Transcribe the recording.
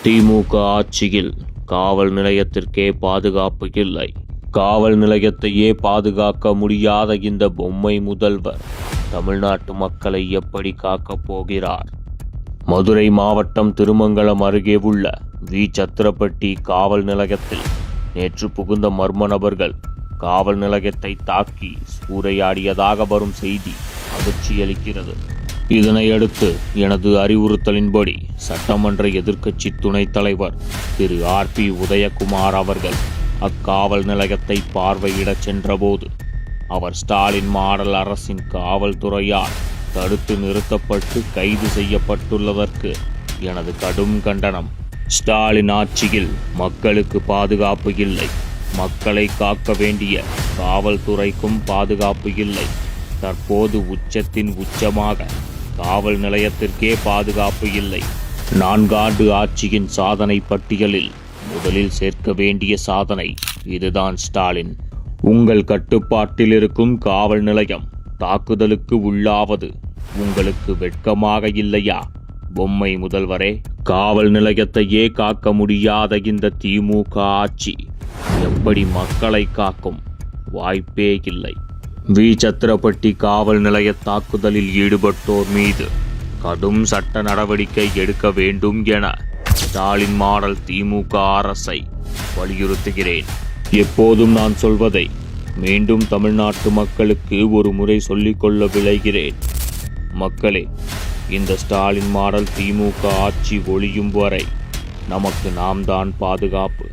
திமுக ஆட்சியில் காவல் நிலையத்திற்கே பாதுகாப்பு இல்லை. காவல் நிலையத்தையே பாதுகாக்க முடியாத இந்த பொம்மை முதல்வர் தமிழ்நாட்டு மக்களை எப்படி காக்கப் போகிறார்? மதுரை மாவட்டம் திருமங்கலம் அருகே உள்ள வி. சத்திரப்பட்டி காவல் நிலையத்தில் நேற்று புகுந்த மர்ம நபர்கள் காவல் நிலையத்தை தாக்கி சூறையாடியதாக வரும் செய்தி அதிர்ச்சியளிக்கிறது. இதனையடுத்து எனது அறிவுறுத்தலின்படி சட்டமன்ற எதிர்க்கட்சி துணைத் தலைவர் திரு R.P. உதயகுமார் அவர்கள் அக்காவல் நிலையத்தை பார்வையிடச் சென்றபோது அவர் ஸ்டாலின் மாடல் அரசின் காவல்துறையால் தடுத்து நிறுத்தப்பட்டு கைது செய்யப்பட்டுள்ளதற்கு எனது கடும் கண்டனம். ஸ்டாலின் ஆட்சியில் மக்களுக்கு பாதுகாப்பு இல்லை, மக்களை காக்க வேண்டிய காவல்துறைக்கும் பாதுகாப்பு இல்லை. தற்போது உச்சத்தின் உச்சமாக காவல் நிலையத்திற்கே பாதுகாப்பு இல்லை. 4 ஆண்டு ஆட்சியின் சாதனை பட்டியலில் முதலில் சேர்க்க வேண்டிய சாதனை இதுதான் ஸ்டாலின். உங்கள் கட்டுப்பாட்டில் இருக்கும் காவல் நிலையம் தாக்குதலுக்கு உள்ளாவது உங்களுக்கு வெட்கமாக இல்லையா? பொம்மை முதல்வரே, காவல் நிலையத்தையே காக்க முடியாத இந்த திமுக ஆட்சி எப்படி மக்களை காக்கும்? வாய்ப்பே இல்லை. வி. சத்திரப்பட்டி காவல் நிலைய தாக்குதலில் ஈடுபட்டோர் மீது கடும் சட்ட நடவடிக்கை எடுக்க வேண்டும் என ஸ்டாலின் மாடல் திமுக அரசை வலியுறுத்துகிறேன். எப்போதும் நான் சொல்வதை மீண்டும் தமிழ்நாட்டு மக்களுக்கு ஒரு முறை சொல்லிக்கொள்ள விளைகிறேன். மக்களே, இந்த ஸ்டாலின் மாடல் திமுக ஆட்சி ஒழியும் வரை நமக்கு நாம் தான் பாதுகாப்பு.